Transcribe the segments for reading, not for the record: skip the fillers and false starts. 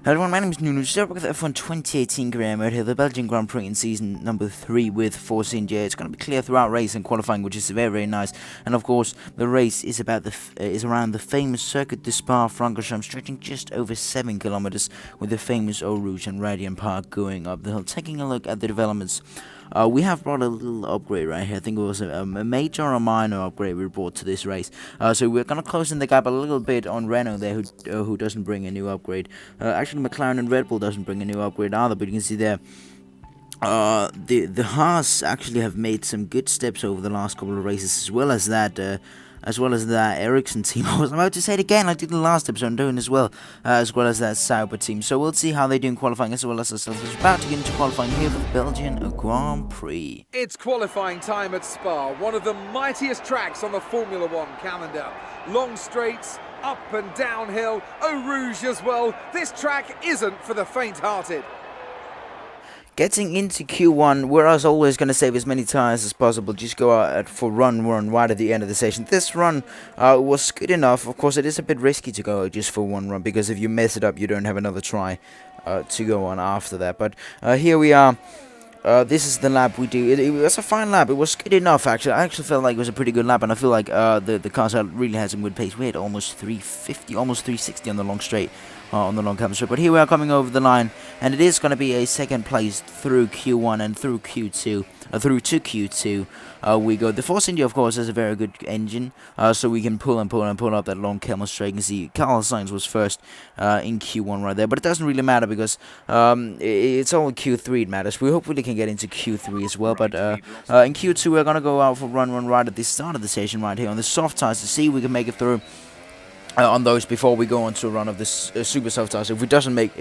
Hello everyone, my name is Nuno. Today we're F1 2018 career mode here, the Belgian Grand Prix in season number 3 with Force India. It's going to be clear throughout race and qualifying, which is very, very nice. And of course, the race is about is around the famous Circuit de Spa-Francorchamps, stretching just over 7 kilometers, with the famous Eau Rouge and Radiant Park going up the hill. Taking a look at the developments. We have brought a little upgrade right here. I think it was a major or a minor upgrade we brought to this race. So we're going to close in the gap a little bit on Renault there, who doesn't bring a new upgrade. Actually, McLaren and Red Bull doesn't bring a new upgrade either, but you can see there. The Haas actually have made some good steps over the last couple of races, as well as that Ericsson team. I was about to say it again, I did the last episode, I'm doing as well as that Sauber team. So we'll see how they do in qualifying, as well as ourselves. We're about to get into qualifying here for the Belgian Grand Prix. It's qualifying time at Spa, one of the mightiest tracks on the Formula One calendar. Long straights, up and downhill, Eau Rouge as well. This track isn't for the faint-hearted. Getting into Q1, we're as always going to save as many tires as possible. Just go out for run right at the end of the session. This run was good enough. Of course, it is a bit risky to go just for one run, because if you mess it up, you don't have another try to go on after that. But here we are. This is the lap we do. It was a fine lap. It was good enough, actually. I actually felt like it was a pretty good lap, and I feel like the cars really had some good pace. We had almost 350, almost 360 on the long straight, on the long cover straight. But here we are coming over the line, and it is going to be a second place through Q1 and through Q2, through to Q2. We go. The Force India, of course, has a very good engine, so we can pull up that long camel straight. You can see Carlos Sainz was first in Q1 right there, but it doesn't really matter because it's all Q3 it matters. We hopefully can get into Q3 as well, but in Q2 we're gonna go out for run right at the start of the session right here on the soft tires to see if we can make it through. On those before we go on to a run of this super soft tires. If we don't make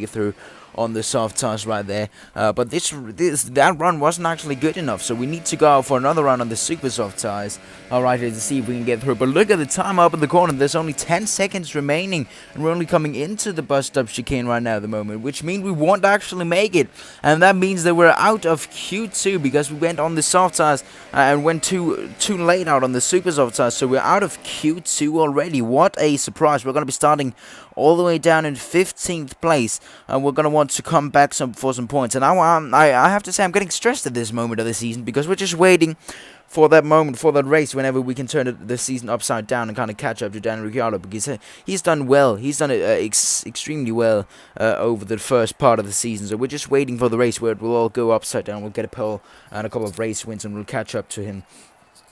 it through on the soft tires right there, but that run wasn't actually good enough, so we need to go out for another run on the super soft tires right here to see if we can get through. But look at the time up in the corner. There's only 10 seconds remaining, and we're only coming into the bus stop chicane right now at the moment, which means we won't actually make it, and that means that we're out of Q2 because we went on the soft tires and went too late out on the super soft tires. So we're out of Q2 already. What a surprise. We're going to be starting all the way down in 15th place, and we're going to want to come back for some points. And I have to say I'm getting stressed at this moment of the season, because we're just waiting for that moment, for that race, whenever we can turn the season upside down and kind of catch up to Daniel Ricciardo, because he's done well. He's done it extremely well over the first part of the season. So we're just waiting for the race where it will all go upside down. We'll get a pole and a couple of race wins, and we'll catch up to him.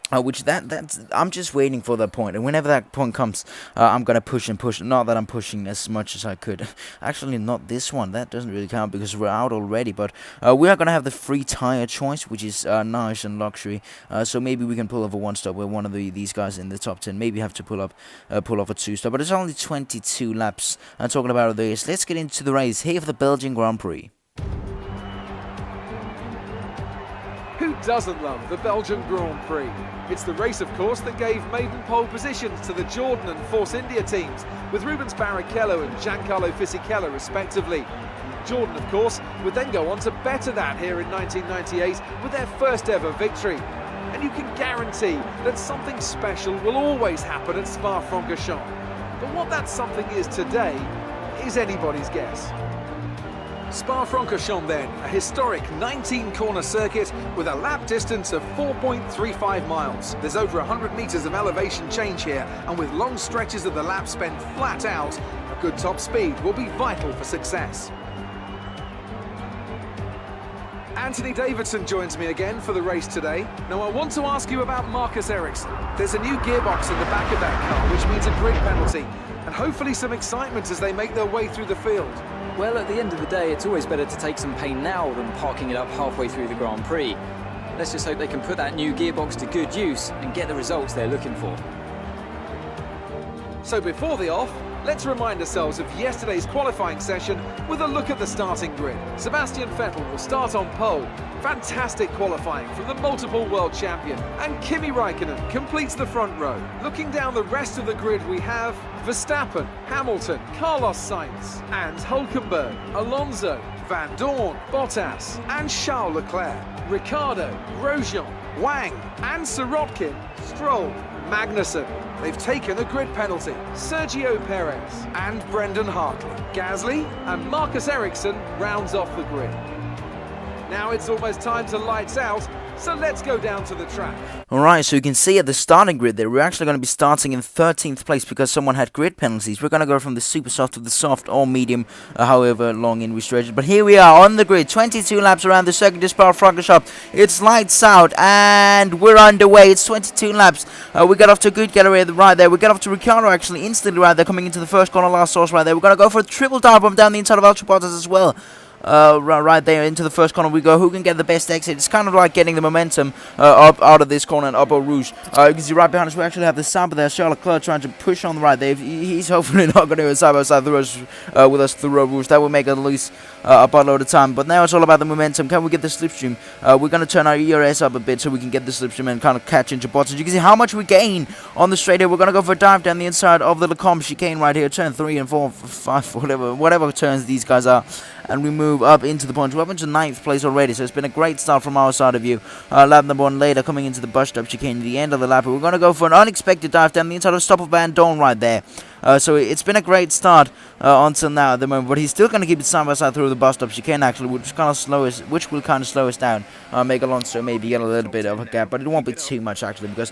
I'm just waiting for that point, and whenever that point comes, I'm gonna push and push. Not that I'm pushing as much as I could. Actually, not this one. That doesn't really count because we're out already. But we are gonna have the free tire choice, which is nice and luxury. So maybe we can pull off a one stop where one of these guys in the top 10 maybe have to pull off a two stop. But it's only 22 laps. And talking about this, let's get into the race here for the Belgian Grand Prix. Who doesn't love the Belgian Grand Prix? It's the race, of course, that gave maiden pole positions to the Jordan and Force India teams, with Rubens Barrichello and Giancarlo Fisichella respectively. Jordan, of course, would then go on to better that here in 1998 with their first ever victory. And you can guarantee that something special will always happen at Spa-Francorchamps. But what that something is today is anybody's guess. Spa-Francorchamps then, a historic 19-corner circuit with a lap distance of 4.35 miles. There's over 100 metres of elevation change here, and with long stretches of the lap spent flat out, a good top speed will be vital for success. Anthony Davidson joins me again for the race today. Now I want to ask you about Marcus Ericsson. There's a new gearbox in the back of that car, which means a grid penalty, and hopefully some excitement as they make their way through the field. Well, at the end of the day, it's always better to take some pain now than parking it up halfway through the Grand Prix. Let's just hope they can put that new gearbox to good use and get the results they're looking for. So before the off, let's remind ourselves of yesterday's qualifying session with a look at the starting grid. Sebastian Vettel will start on pole. Fantastic qualifying from the multiple world champion. And Kimi Räikkönen completes the front row. Looking down the rest of the grid, we have Verstappen, Hamilton, Carlos Sainz, and Hulkenberg, Alonso, Van Dorn, Bottas, and Charles Leclerc, Ricciardo, Grosjean, Wang, and Sirotkin, Stroll, Magnussen, They've taken a grid penalty. Sergio Perez and Brendan Hartley. Gasly and Marcus Ericsson rounds off the grid. Now it's almost time to lights out, so let's go down to the track. Alright, so you can see at the starting grid there, we're actually going to be starting in 13th place because someone had grid penalties. We're going to go from the super soft to the soft or medium, however long in we stretch it. But here we are on the grid, 22 laps around the circuit de Spa-Francorchamps. It's lights out and we're underway. It's 22 laps. We got off to a good getaway right there. We got off to Ricciardo actually instantly right there, coming into the first corner, last source right there. We're going to go for a triple dive bomb down the inside of Ultra Bottas as well. Right there into the first corner we go. Who can get the best exit? It's kind of like getting the momentum up out of this corner and up Eau Rouge. You can see right behind us we actually have the Sauber there. Charles Leclerc trying to push on the right there. He's hopefully not going to go side by side with us through Eau Rouge. That will make us lose a buttload of time. But now it's all about the momentum. Can we get the slipstream? We're going to turn our ERS up a bit so we can get the slipstream and kind of catch into Bottas. You can see how much we gain on the straight here. We're going to go for a dive down the inside of the Lecombe chicane right here. Turn 3 and 4, 5, whatever turns these guys are. And we move up into the points. We're up into 9th place already, so it's been a great start from our side of you. Lap number 1 later, coming into the bus stop chicane, the end of the lap. We're going to go for an unexpected dive down the inside of stop of Van Dorn right there. So it's been a great start until now at the moment, but he's still going to keep it side by side through the bus stop chicane actually, which will kind of slow us down. Make Alonso maybe get a little bit of a gap, but it won't be too much actually because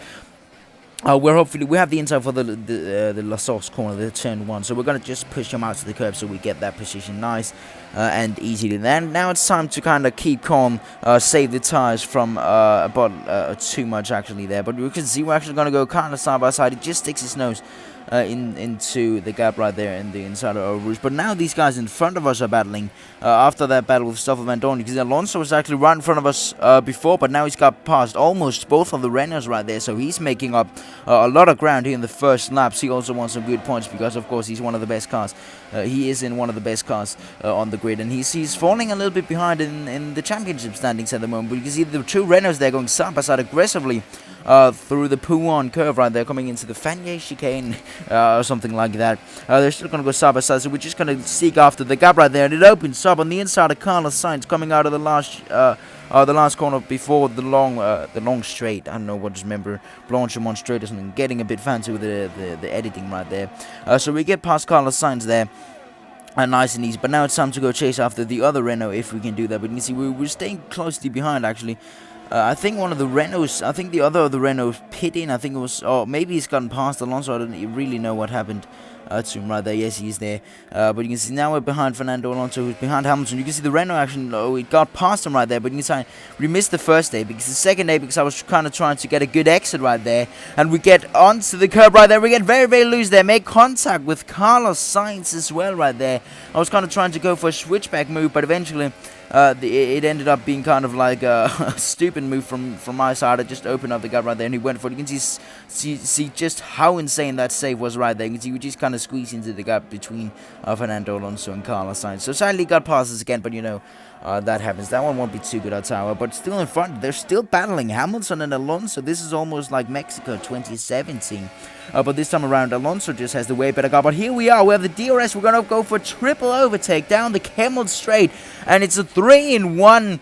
we have the inside for the La Sauce corner, the turn 1, so we're going to just push him out to the curb so we get that position nice and easily. Then now it's time to kind of keep calm, save the tires from too much actually there. But you can see we're actually going to go kind of side by side. He just sticks his nose into the gap right there in the inside of Eau Rouge. But now these guys in front of us are battling. After that battle with Stoffel Van Dorn, because Alonso was actually right in front of us before, but now he's got past almost both of the Renaults right there, so he's making up a lot of ground here in the first laps. He also wants some good points because, of course, he's one of the best cars. He is in one of the best cars on the grid, and he's falling a little bit behind in the championship standings at the moment. But you can see the two Renaults there going side by side aggressively through the Pouan curve right there, coming into the Fanier chicane or something like that. They're still going to go side by side, so we're just going to seek after the gap right there, and it opens up on the inside of Carlos Sainz coming out of the last corner before the long straight. I don't know what to remember, Blanchimont straight or something. Getting a bit fancy with the editing right there. So we get past Carlos Sainz there. Nice and easy, but now it's time to go chase after the other Renault if we can do that. But you can see we're staying closely behind actually. I think one of the Renaults, I think the other of the Renaults pit in, I think it was, or maybe he's gotten past Alonso, I don't really know what happened to him right there. Yes, he's there, but you can see now we're behind Fernando Alonso, who's behind Hamilton. You can see the Renault actually, it got past him right there, but you can see we missed the first day, because the second day, because I was kind of trying to get a good exit right there, and we get onto the curb right there, we get very, very loose there, make contact with Carlos Sainz as well right there. I was kind of trying to go for a switchback move, but eventually it ended up being kind of like a stupid move from my side. I just opened up the gap right there and he went for it. You can see just how insane that save was right there. You can see we just kind of squeezed into the gap between Fernando Alonso and Carlos Sainz. So sadly got past us again, but you know, that happens. That one won't be too good at Tower, but still in front. They're still battling Hamilton and Alonso. This is almost like Mexico 2017. But this time around, Alonso just has the way better car. But here we are. We have the DRS. We're going to go for a triple overtake down the Kemmel straight. And it's a 3-in-1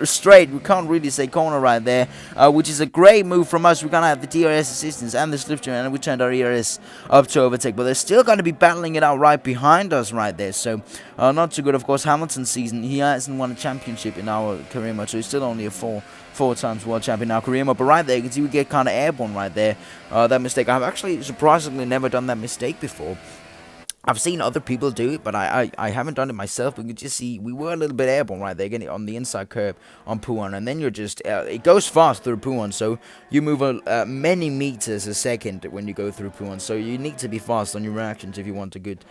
straight. We can't really say corner right there. Which is a great move from us. We're going to have the DRS assistance and the slipstream. And we turned our ERS up to overtake. But they're still going to be battling it out right behind us right there. So, not too good. Of course, Hamilton's season, he hasn't won a championship in our career mode. So he's still only a four times world champion in our career mode. But right there, you can see we get kind of airborne right there. That mistake. I've actually surprisingly never done that mistake before. I've seen other people do it, but I haven't done it myself. But you can just see we were a little bit airborne right there, getting on the inside curve on Pouan, and then you're just it goes fast through Pouan, so you move many meters a second when you go through Pouan. So you need to be fast on your reactions if you want a good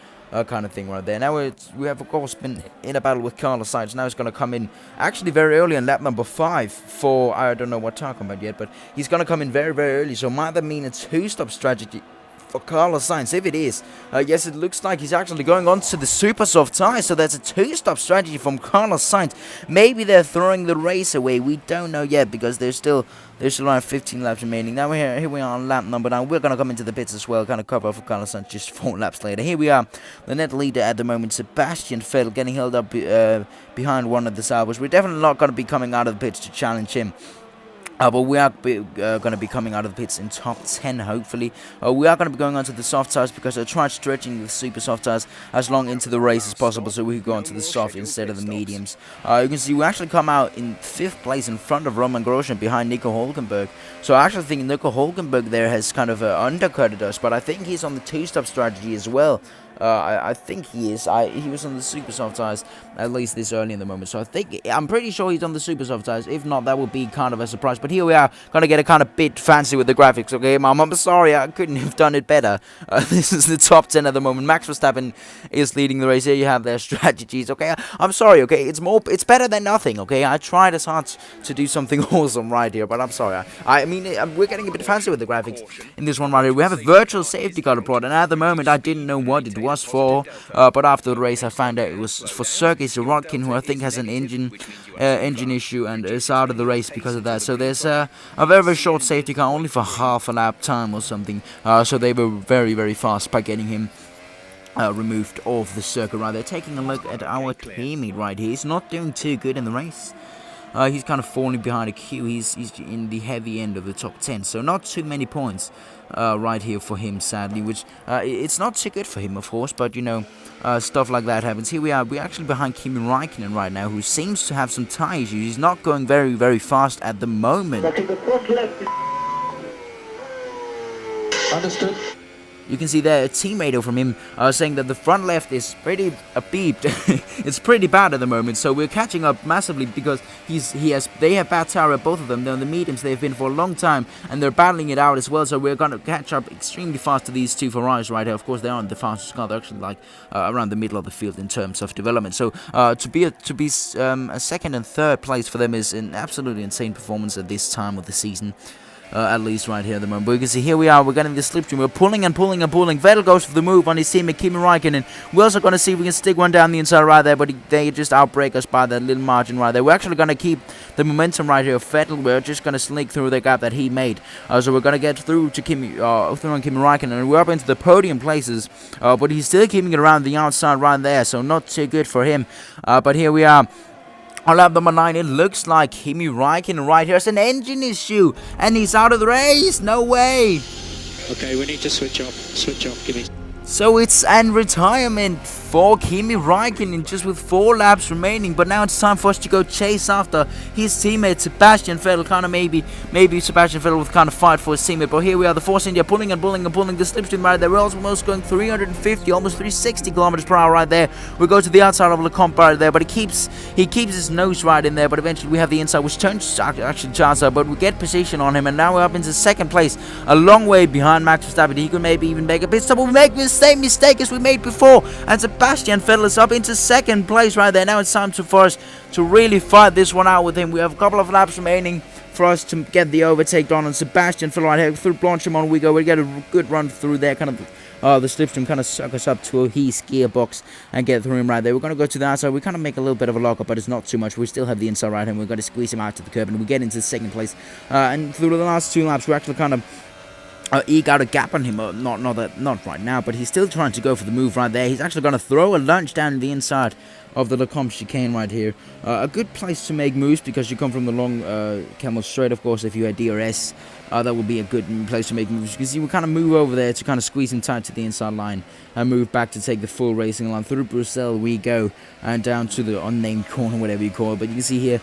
kind of thing right there. Now we have of course been in a battle with Carlos Sainz. Now he's going to come in actually very early on lap number 5 for I don't know what talking about yet, but he's going to come in very, very early. So might that mean a 2-stop strategy for Carlos Sainz? If it is, yes, it looks like he's actually going on to the super soft tires, so that's a 2-stop strategy from Carlos Sainz. Maybe they're throwing the race away. We don't know yet because there's still around 15 laps remaining. Now here we are on lap number 9. We're going to come into the pits as well, kind of cover for Carlos Sainz just 4 laps later. Here we are, the net leader at the moment, Sebastian Vettel, getting held up behind one of the Saubers. We're definitely not going to be coming out of the pits to challenge him. But we are going to be coming out of the pits in top 10, hopefully. We are going to be going on to the soft tires because I tried stretching the super soft tires as long into the race as possible, so we could go on to the soft instead of the mediums. You can see we actually come out in 5th place in front of Roman Grosjean behind Nico Hulkenberg. So I actually think Nico Hulkenberg there has kind of undercutted us, but I think he's on the 2-stop strategy as well. I think he is. He was on the super soft tires at least this early in the moment, so I'm pretty sure he's on the super soft tires. If not, that would be kind of a surprise. But here we are, gonna get a kind of bit fancy with the graphics. Okay, Mom, I'm sorry, I couldn't have done it better. This is the top 10 at the moment. Max Verstappen is leading the race. Here you have their strategies. Okay, I'm sorry. Okay, it's better than nothing. Okay, I tried as hard to do something awesome right here, but I'm sorry. I mean, we're getting a bit fancy with the graphics in this one right here. We have a virtual safety car abroad, and at the moment I didn't know what it was for, but after the race I found out it was for Sergei Sirotkin, who I think has an engine issue and is out of the race because of that. So there's a very, very short safety car, only for half a lap time or something, so they were very, very fast by getting him removed off the circuit right there. Taking a look at our teammate right here, he's not doing too good in the race. He's kind of falling behind a queue. He's in the heavy end of the top 10, so not too many points right here for him, sadly, which it's not too good for him, of course, but you know, stuff like that happens. Here we are, we're actually behind Kimi Räikkönen right now, who seems to have some tire issues. He's not going very, very fast at the moment. Understood. You can see there a teammate from him saying that the front left is pretty beeped. It's pretty bad at the moment, so we're catching up massively because they have bad tire, both of them. They're on the mediums, they've been for a long time, and they're battling it out as well, so we're going to catch up extremely fast to these two Ferraris right here. Of course, they aren't the fastest car, they're actually like around the middle of the field in terms of development. So to be a second and third place for them is an absolutely insane performance at this time of the season. At least right here at the moment. But you can see here we are, we're getting the slipstream, we're pulling and pulling and pulling. Vettel goes for the move on his teammate Kimi Räikkönen. We're also going to see if we can stick one down the inside right there, but they just outbreak us by that little margin right there. We're actually going to keep the momentum right here of Vettel. We're just going to sneak through the gap that he made. So we're going to get through to Kimi Räikkönen, and we're up into the podium places, but he's still keeping it around the outside right there, so not too good for him. But here we are. On lap number 9, it looks like Kimi Räikkönen right here has an engine issue, and he's out of the race. No way. Okay, we need to switch off, Kimi. So it's an retirement for Kimi Räikkönen just with 4 laps remaining, but now it's time for us to go chase after his teammate Sebastian Vettel. Kind of maybe Sebastian Vettel will kind of fight for his teammate, but here we are, the Force India pulling and pulling and pulling the slipstream right there. We're almost going 350, almost 360 kilometers per hour right there. We go to the outside of Lecomte right there, but he keeps his nose right in there, but eventually we have the inside, which turns actually Chancer, but we get position on him, and now we're up into second place, a long way behind Max Verstappen. He could maybe even make a pit stop, but we make the same mistake as we made before, and Sebastian Vettel is up into second place right there. Now it's time for us to really fight this one out with him. We have a couple of laps remaining for us to get the overtake on, and Sebastian Vettel right here through Blanchimont we go. We get a good run through there, kind of the slipstream kind of suck us up to his gearbox and get through him right there. We're going to go to the outside. We kind of make a little bit of a lockup, but it's not too much. We still have the inside right hand. We've got to squeeze him out to the curb, and we get into second place. And through the last 2 laps, we're actually kind of eke out a gap on him. Not right now, but he's still trying to go for the move right there. He's actually going to throw a lunge down the inside of the Lecomte chicane right here. A good place to make moves because you come from the long Camel Straight. Of course, if you had DRS, that would be a good place to make moves because you would kind of move over there to kind of squeeze him tight to the inside line and move back to take the full racing line. Through Bruxelles we go and down to the unnamed corner, whatever you call it. But you can see here,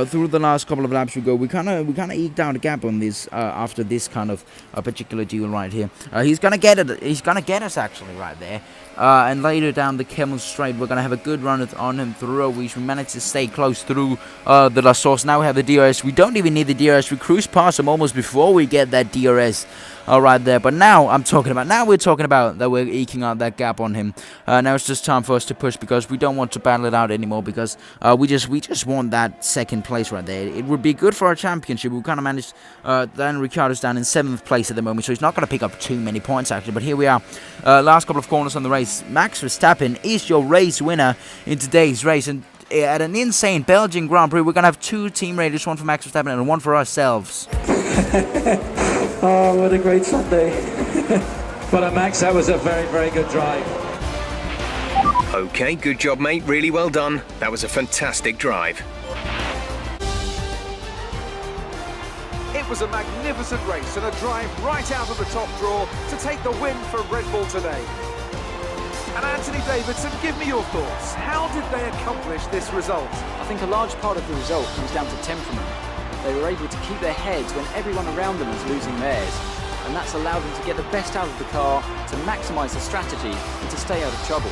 through the last couple of laps we go, we kind of eked out a gap on this after this kind of particular duel right here. He's gonna get it. He's gonna get us actually right there. And later down the Camel Straight, we're going to have a good run on him through. We managed to stay close through the La Source. Now we have the DRS. We don't even need the DRS. We cruise past him almost before we get that DRS right there. But now we're talking about that we're eking out that gap on him. Now it's just time for us to push because we don't want to battle it out anymore because we just want that second place right there. It would be good for our championship. We kind of managed. Dan Ricciardo's down in 7th place at the moment, so he's not going to pick up too many points actually. But here we are, last couple of corners on the race. Max Verstappen is your race winner in today's race, and at an insane Belgian Grand Prix, we're going to have 2 team ratings, one for Max Verstappen and one for ourselves. Oh, what a great Sunday. Well, Max, that was a very, very good drive. Okay, good job, mate. Really well done. That was a fantastic drive. It was a magnificent race and a drive right out of the top draw to take the win for Red Bull today. And Anthony Davidson, give me your thoughts. How did they accomplish this result? I think a large part of the result comes down to temperament. They were able to keep their heads when everyone around them was losing theirs. And that's allowed them to get the best out of the car, to maximise the strategy and to stay out of trouble.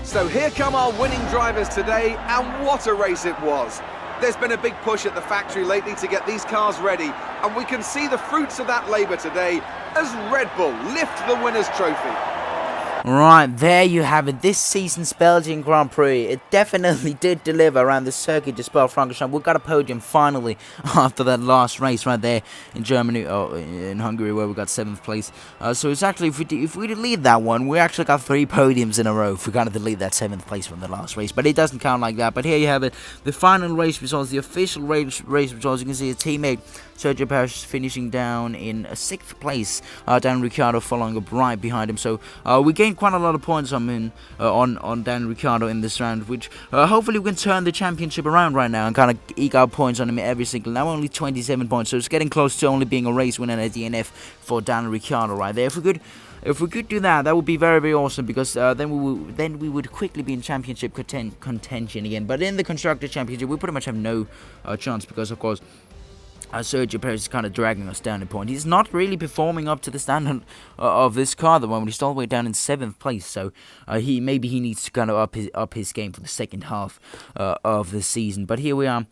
So here come our winning drivers today, and what a race it was. There's been a big push at the factory lately to get these cars ready, and we can see the fruits of that labour today as Red Bull lift the winner's trophy. Right, there you have it. This season's Belgian Grand Prix. It definitely did deliver around the circuit de Spa-Francorchamps. We got a podium finally after that last race right there in Germany, or in Hungary, where we got 7th place. So it's actually, if we delete that one, we actually got 3 podiums in a row. If we got to delete that 7th place from the last race, but it doesn't count like that. But here you have it, the final race results, the official race results. You can see a teammate Sergio Perez finishing down in 6th place. Dan Ricciardo following up right behind him. So we gained quite a lot of points on Dan Ricciardo in this round, which hopefully we can turn the championship around right now and kind of eke out points on him every single. Now only 27 points, so it's getting close to only being a race winner at DNF for Dan Ricciardo right there. If we could do that, that would be very, very awesome, because then we would quickly be in championship contention again. But in the Constructor Championship, we pretty much have no chance, because of course Sergio Perez is kind of dragging us down in point. He's not really performing up to the standard of this car at the moment. He's all the way down in 7th place, so maybe he needs to kind of up his game for the second half of the season. But here we are,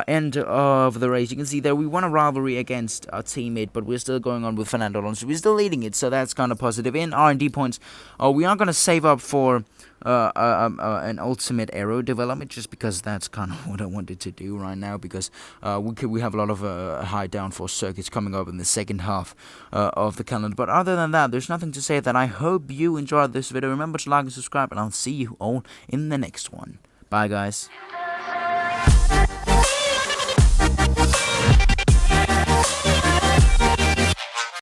end of the race. You can see there we won a rivalry against our teammate, but we're still going on with Fernando Alonso. We're still leading it, so that's kind of positive. In R&D points, we are going to save up for an ultimate aero development, just because that's kind of what I wanted to do right now, because we have a lot of high downforce circuits coming up in the second half of the calendar. But other than that, there's nothing to say that I hope you enjoyed this video. Remember to like and subscribe, and I'll see you all in the next one. Bye, guys.